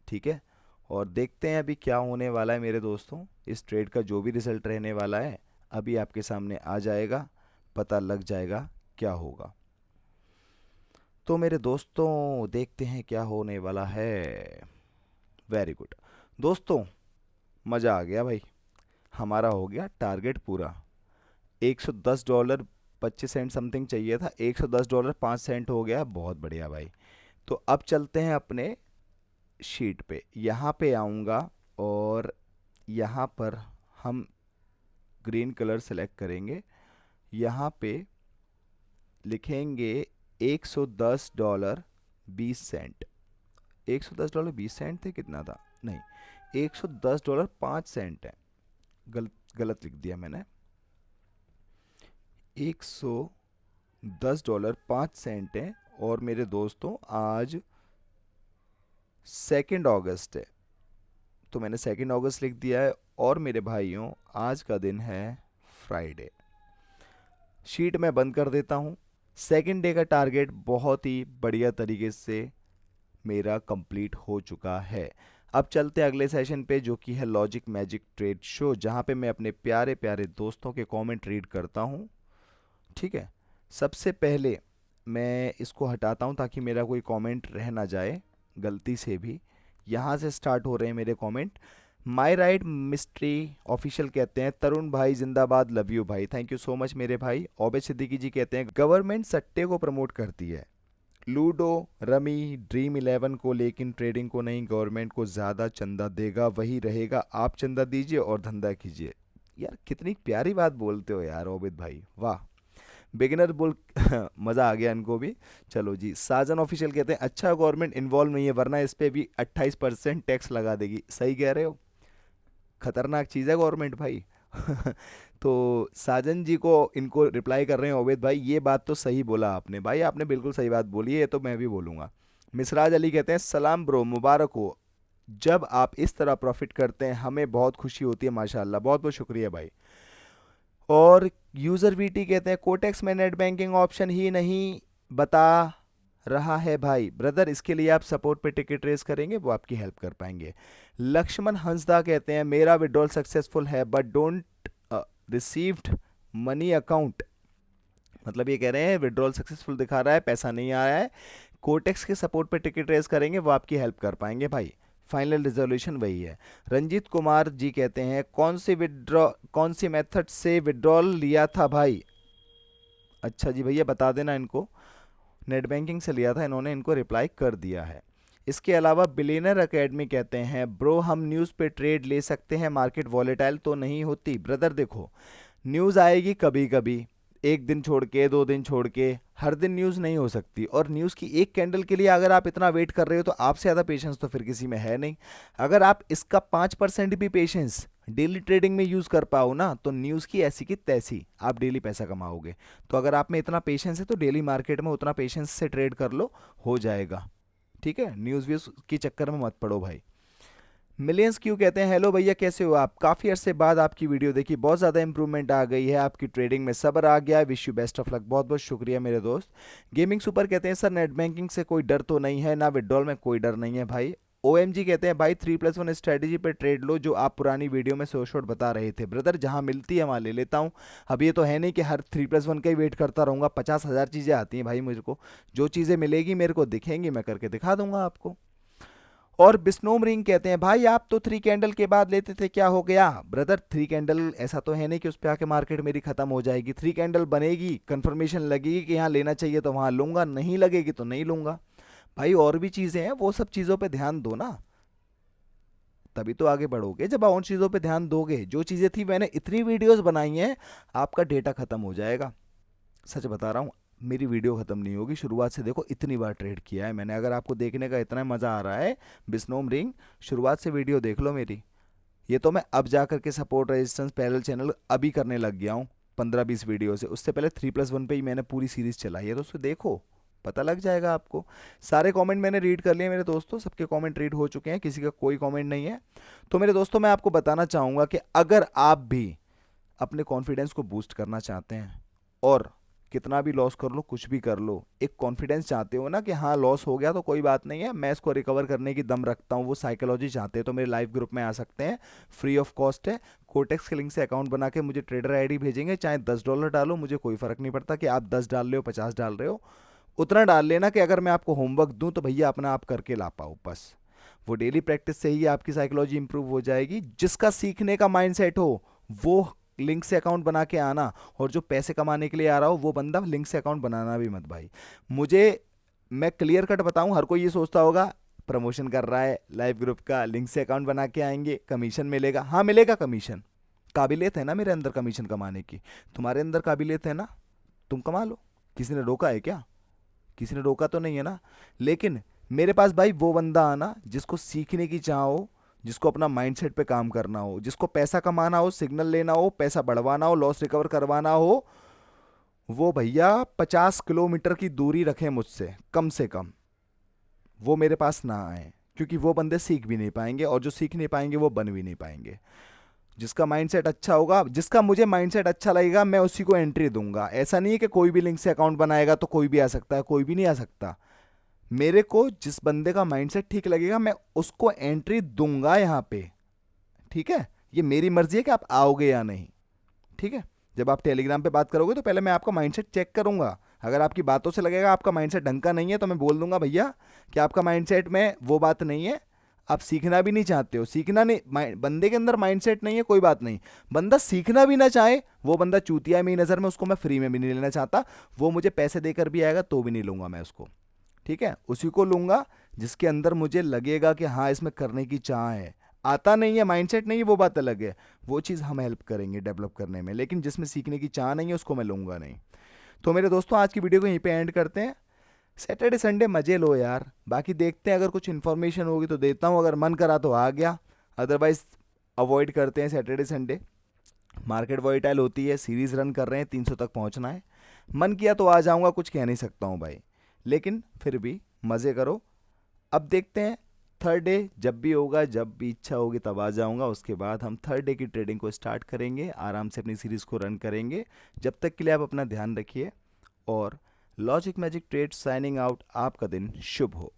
ठीक है। और देखते हैं अभी क्या होने वाला है मेरे दोस्तों। इस ट्रेड का जो भी रिजल्ट रहने वाला है अभी आपके सामने आ जाएगा, पता लग जाएगा क्या होगा। तो मेरे दोस्तों देखते हैं क्या होने वाला है। वेरी गुड दोस्तों, मज़ा आ गया भाई, हमारा हो गया टारगेट पूरा। $110 25 सेंट समथिंग चाहिए था, $110 5 सेंट हो गया, बहुत बढ़िया भाई। तो अब चलते हैं अपने शीट पे, यहाँ पे आऊँगा और यहाँ पर हम ग्रीन कलर सेलेक्ट करेंगे, यहाँ पे लिखेंगे $110 20 सेंट। $110 20 थे, कितना था, नहीं, $110 5 सेंट है, गलत लिख दिया मैंने। $110 5 सेंट है। और मेरे दोस्तों आज 2 अगस्त है, तो मैंने 2 अगस्त लिख दिया है। और मेरे भाइयों आज का दिन है फ्राइडे। शीट मैं बंद कर देता हूँ। सेकंड डे का टारगेट बहुत ही बढ़िया तरीके से मेरा कंप्लीट हो चुका है। अब चलते हैं अगले सेशन पे, जो कि है लॉजिक मैजिक ट्रेड शो, जहाँ पे मैं अपने प्यारे प्यारे दोस्तों के कमेंट रीड करता हूँ, ठीक है। सबसे पहले मैं इसको हटाता हूँ ताकि मेरा कोई कमेंट रह ना जाए गलती से भी। यहाँ से स्टार्ट हो रहे हैं मेरे comment. My right mystery official कहते हैं तरुण भाई जिंदाबाद, लव यू भाई, थैंक यू सो मच मेरे भाई। ओबे सिद्दीकी जी कहते हैं गवर्नमेंट सट्टे को प्रमोट करती है, लूडो रमी ड्रीम 11 को, लेकिन ट्रेडिंग को नहीं। गवर्नमेंट को ज़्यादा चंदा देगा वही रहेगा, आप चंदा दीजिए और धंधा कीजिए। यार कितनी प्यारी बात बोलते हो यार ओबिद भाई, वाह। बिगिनर बुल मज़ा आ गया इनको भी। चलो जी, साजन ऑफिशियल कहते हैं अच्छा गवर्नमेंट इन्वॉल्व नहीं है वरना इस पे भी 28% टैक्स लगा देगी। सही कह रहे हो, खतरनाक चीज़ है गवर्नमेंट भाई। तो साजन जी को इनको रिप्लाई कर रहे हैं ओबेद भाई, ये बात तो सही बोला आपने भाई, आपने बिल्कुल सही बात बोली है, ये तो मैं भी बोलूँगा। मिसराज अली कहते हैं सलाम ब्रो, मुबारक हो, जब आप इस तरह प्रॉफिट करते हैं हमें बहुत खुशी होती है, माशाल्लाह, बहुत बहुत शुक्रिया भाई। और यूज़र वीटी कहते हैं कोटेक्स में नेट बैंकिंग ऑप्शन ही नहीं बता रहा है भाई, ब्रदर इसके लिए आप सपोर्ट पे टिकट रेस करेंगे, वो आपकी हेल्प कर पाएंगे। लक्ष्मण हंसदा कहते हैं मेरा विड्रॉल सक्सेसफुल है but don't received money account, मतलब ये कह रहे हैं विड्रॉल सक्सेसफुल दिखा रहा है, पैसा नहीं आया है। कोटेक्स के सपोर्ट पे टिकट रेस करेंगे, वो आपकी हेल्प कर पाएंगे भाई। फाइनल रिजोल्यूशन वही है। रंजीत कुमार जी कहते हैं कौन सी मेथड से विड्रॉल लिया था भाई। अच्छा जी भैया बता देना इनको, नेट बैंकिंग से लिया था इन्होंने, इनको रिप्लाई कर दिया है। इसके अलावा बिलियनर एकेडमी कहते हैं ब्रो हम न्यूज़ पे ट्रेड ले सकते हैं, मार्केट वॉलेटाइल तो नहीं होती। ब्रदर देखो, न्यूज़ आएगी कभी कभी, एक दिन छोड़ के, 2 दिन छोड़ के, हर दिन न्यूज़ नहीं हो सकती। और न्यूज़ की एक कैंडल के लिए अगर आप इतना वेट कर रहे हो तो आपसे ज़्यादा पेशेंस तो फिर किसी में है नहीं। अगर आप इसका 5% भी पेशेंस डेली ट्रेडिंग में यूज़ कर पाओ ना, तो न्यूज़ की ऐसी की तैसी आप डेली पैसा कमाओगे। तो अगर आप में इतना पेशेंस है तो डेली मार्केट में उतना पेशेंस से ट्रेड कर लो, हो जाएगा, ठीक है। न्यूज़ व्यूज़ के चक्कर में मत पड़ो भाई। मिलियंस क्यों कहते हैं हेलो भैया कैसे हो आप, काफ़ी अरसे बाद आपकी वीडियो देखी, बहुत ज़्यादा इंप्रूवमेंट आ गई है आपकी ट्रेडिंग में, सब्र आ गया, wish you best of luck. बहुत बहुत शुक्रिया मेरे दोस्त। गेमिंग सुपर कहते हैं सर नेट बैंकिंग से कोई डर तो नहीं है ना, विड्रॉल में कोई डर नहीं है भाई। OMG कहते हैं भाई 3+1 स्ट्रेटेजी पे ट्रेड लो, जो आप पुरानी वीडियो में शो शॉट बता रहे थे। ब्रदर जहाँ मिलती है वहाँ ले लेता हूँ। अब ये तो है नहीं कि हर 3+1 का ही वेट करता रहूँगा, 50,000 चीज़ें आती हैं भाई मुझको, जो चीज़ें मिलेगी मेरे को दिखेंगी मैं करके दिखा दूंगा आपको। और बिस्नोम रिंग कहते हैं भाई आप तो 3 कैंडल के बाद लेते थे, क्या हो गया। ब्रदर 3 कैंडल ऐसा तो है नहीं कि उस पर आके मार्केट मेरी खत्म हो जाएगी। 3 कैंडल बनेगी, कंफर्मेशन लगेगी कि यहाँ लेना चाहिए तो वहाँ लूंगा, नहीं लगेगी तो नहीं लूंगा भाई। और भी चीज़ें हैं, वो सब चीज़ों पे ध्यान दो ना, तभी तो आगे बढ़ोगे। जब आप उन चीज़ों पे ध्यान दोगे, जो चीज़ें थी, मैंने इतनी वीडियोस बनाई हैं, आपका डेटा खत्म हो जाएगा। सच बता रहा हूँ, मेरी वीडियो ख़त्म नहीं होगी। शुरुआत से देखो, इतनी बार ट्रेड किया है मैंने, अगर आपको देखने का इतना मज़ा आ रहा है बिस्नोम रिंग, शुरुआत से वीडियो देख लो मेरी। ये तो मैं अब जा करके सपोर्ट रेजिस्टेंस पैरेलल चैनल अभी करने लग गया हूँ 15-20 वीडियो से, उससे पहले 3+1 पे ही मैंने पूरी सीरीज़ चलाई है, तो उसको देखो, पता लग जाएगा आपको। सारे कमेंट मैंने रीड कर लिए मेरे दोस्तों, सबके कमेंट रीड हो चुके हैं, किसी का कोई कमेंट नहीं है। तो मेरे दोस्तों मैं आपको बताना चाहूँगा कि अगर आप भी अपने कॉन्फिडेंस को बूस्ट करना चाहते हैं और कितना भी लॉस कर लो, कुछ भी कर लो, एक कॉन्फिडेंस चाहते हो ना कि हाँ लॉस हो गया तो कोई बात नहीं है, मैं इसको रिकवर करने की दम रखता हूँ, वो साइकोलॉजी चाहते हो तो मेरे लाइव ग्रुप में आ सकते हैं, फ्री ऑफ कॉस्ट है। कोटेक्स के लिंक से अकाउंट बना के मुझे ट्रेडर आईडी भेजेंगे, चाहे $10 डालो, मुझे कोई फ़र्क नहीं पड़ता कि आप 10 डाल रहे हो 50 डाल रहे हो, उतना डाल लेना कि अगर मैं आपको होमवर्क दूं तो भैया अपना आप करके ला पाओ बस। वो डेली प्रैक्टिस से ही आपकी साइकोलॉजी इंप्रूव हो जाएगी। जिसका सीखने का माइंडसेट हो वो लिंक से अकाउंट बना के आना, और जो पैसे कमाने के लिए आ रहा हो वो बंदा लिंक से अकाउंट बनाना भी मत भाई। मुझे, मैं क्लियर कट बताऊं, हर कोई ये सोचता होगा प्रमोशन कर रहा है लाइव ग्रुप का, लिंक से अकाउंट बना के आएंगे कमीशन मिलेगा। हाँ मिलेगा कमीशन, काबिलियत है ना मेरे अंदर कमीशन कमाने की, तुम्हारे अंदर काबिलियत है ना, तुम कमा लो। किसी ने रोका है क्या? किसी ने रोका तो नहीं है ना। लेकिन मेरे पास भाई वो बंदा आना जिसको सीखने की चाह हो, जिसको अपना माइंडसेट पे काम करना हो, जिसको पैसा कमाना हो, सिग्नल लेना हो, पैसा बढ़वाना हो, लॉस रिकवर करवाना हो, वो भैया 50 किलोमीटर की दूरी रखें मुझसे कम से कम, वो मेरे पास ना आए, क्योंकि वो बंदे सीख भी नहीं पाएंगे, और जो सीख नहीं पाएंगे वो बन भी नहीं पाएंगे। जिसका माइंडसेट अच्छा होगा, जिसका मुझे माइंडसेट अच्छा लगेगा, मैं उसी को एंट्री दूंगा। ऐसा नहीं है कि कोई भी लिंक से अकाउंट बनाएगा तो कोई भी आ सकता है, कोई भी नहीं आ सकता। मेरे को जिस बंदे का माइंडसेट ठीक लगेगा मैं उसको एंट्री दूंगा यहाँ पे, ठीक है। ये मेरी मर्जी है कि आप आओगे या नहीं, ठीक है। जब आप टेलीग्राम पे बात करोगे तो पहले मैं आपका माइंडसेट चेक करूंगा। अगर आपकी बातों से लगेगा आपका माइंडसेट ढंग का नहीं है तो मैं बोल दूंगा भैया कि आपका माइंडसेट में वो बात नहीं है, आप सीखना भी नहीं चाहते हो, सीखना नहीं, बंदे के अंदर माइंडसेट नहीं है, कोई बात नहीं। बंदा सीखना भी ना चाहे, वो बंदा चूतिया है मेरी नज़र में, उसको मैं फ्री में भी नहीं लेना चाहता। वो मुझे पैसे देकर भी आएगा तो भी नहीं लूंगा मैं उसको, ठीक है। उसी को लूंगा जिसके अंदर मुझे लगेगा कि हाँ इसमें करने की चाह है। आता नहीं है, माइंडसेट नहीं है, वो बात अलग है, वो चीज़ हम हेल्प करेंगे डेवलप करने में, लेकिन जिसमें सीखने की चाह नहीं है उसको मैं लूंगा नहीं। तो मेरे दोस्तों आज की वीडियो को यहीं पे एंड करते हैं। सैटरडे संडे मजे लो यार, बाकी देखते हैं अगर कुछ इन्फॉर्मेशन होगी तो देता हूँ, अगर मन करा तो आ गया, अदरवाइज अवॉइड करते हैं सैटरडे संडे। मार्केट वॉइटाइल होती है, सीरीज रन कर रहे हैं, 300 तक पहुंचना है, मन किया तो आ जाऊंगा, कुछ कह नहीं सकता हूँ भाई, लेकिन फिर भी मज़े करो। अब देखते हैं थर्ड डे जब भी होगा, जब भी इच्छा होगी तब आ जाऊंगा, उसके बाद हम थर्ड डे की ट्रेडिंग को स्टार्ट करेंगे, आराम से अपनी सीरीज़ को रन करेंगे। जब तक के लिए आप अपना ध्यान रखिए, और logic magic trade signing out, आपका दिन शुभ हो।